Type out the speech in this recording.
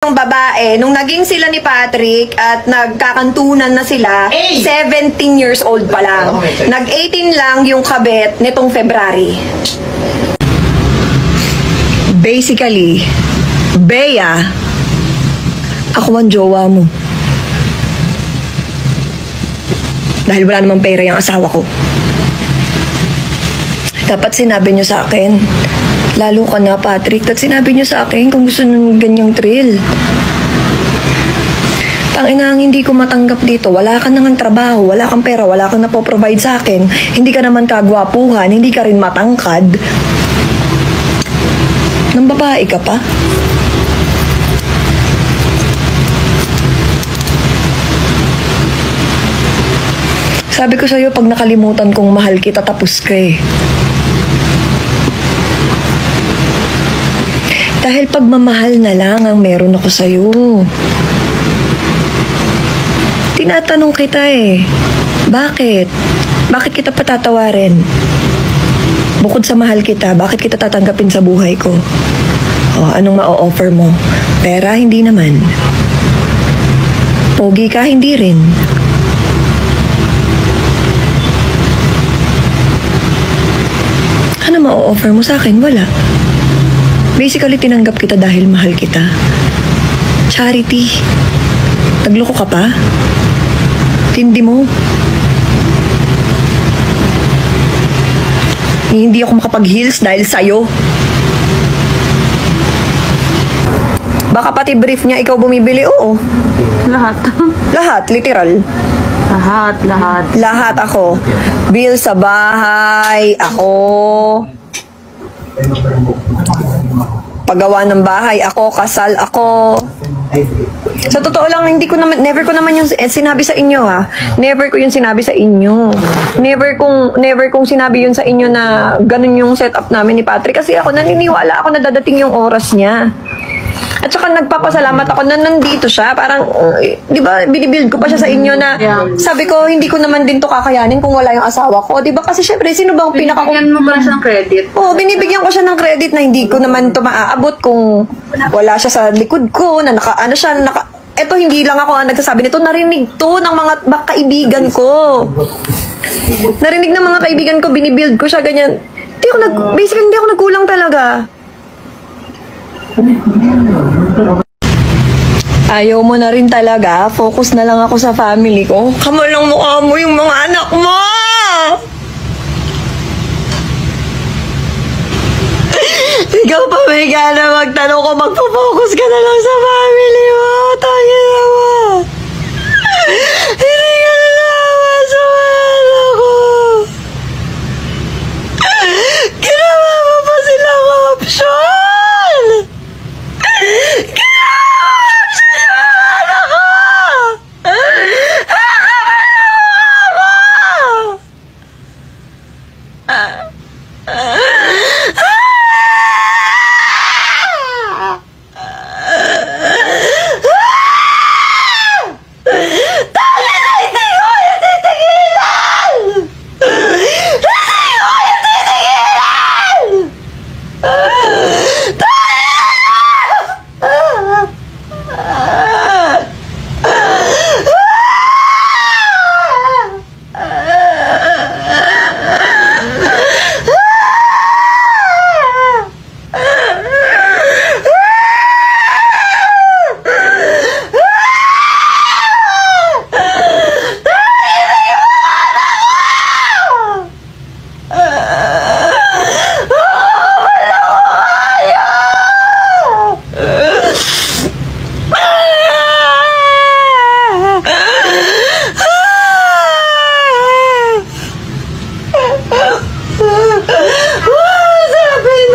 Yung babae, nung naging sila ni Patrick at nagkakantunan na sila, 17 years old pa lang. Nag-18 lang yung kabit nitong February. Basically, Bea, ako ang jowa mo. Dahil wala namang pera yung asawa ko. Dapat sinabi niyo sa akin. Lalo ka na, Patrick. At sinabi niyo sa akin kung gusto niyo ng ganyang thrill. Tangina, ang hindi ko matanggap dito. Wala ka nang trabaho, wala kang pera, wala kang napoprovide sa akin. Hindi ka naman kagwapuhan, hindi ka rin matangkad. Nang babae ka pa? Sabi ko sa'yo, pag nakalimutan kong mahal kita, tapos ka eh. Dahil pagmamahal na lang ang meron ako sa'yo. Tinatanong kita eh. Bakit? Bakit kita patatawarin? Bukod sa mahal kita, bakit kita tatanggapin sa buhay ko? O, anong ma-offer mo? Pera, hindi naman. Pogi ka, hindi rin. Ano ma-offer mo sa akin? Wala. Basically, tinanggap kita dahil mahal kita. Charity. Nagloko ka pa? Tindi mo. Hindi ako makapag-heels dahil sa'yo. Baka pati brief niya ikaw bumibili, oo. Lahat. Lahat, literal. Lahat. Lahat ako. Bill sa bahay, ako. Paggawa ng bahay, ako. Kasal, ako. Sa totoo lang, never ko naman yung sinabi sa inyo, ha. Never ko yung sinabi sa inyo. Never kong sinabi yun sa inyo na ganun yung setup namin ni Patrick. Kasi ako naniniwala ako na dadating yung oras niya. At saka nagpapasalamat ako na nandito siya. Parang, di ba, binibuild ko pa siya sa inyo na sabi ko, hindi ko naman din to kakayanin kung wala yung asawa ko. Di ba? Kasi syempre, sino bang Binibigyan mo ba siya ng credit? Oo, binibigyan ko siya ng credit na hindi ko naman to maaabot kung wala siya sa likod ko, na eto, hindi lang ako ang nagsasabi nito, narinig to ng mga kaibigan ko. Narinig ng mga kaibigan ko, binibuild ko siya, ganyan. Basically, hindi ako nagkulang talaga. Ayaw mo na rin talaga, focus na lang ako sa family ko. Kamal lang mukha mo yung mga anak mo! Ikaw pa may gana magtanong ko, magpo-focus ka na lang sa family mo. Tangin na mo. Hindi ka na naman sa ano ko. Ginawa mo pa silang option. Ginawa mo pa silang ano ko. What's happening?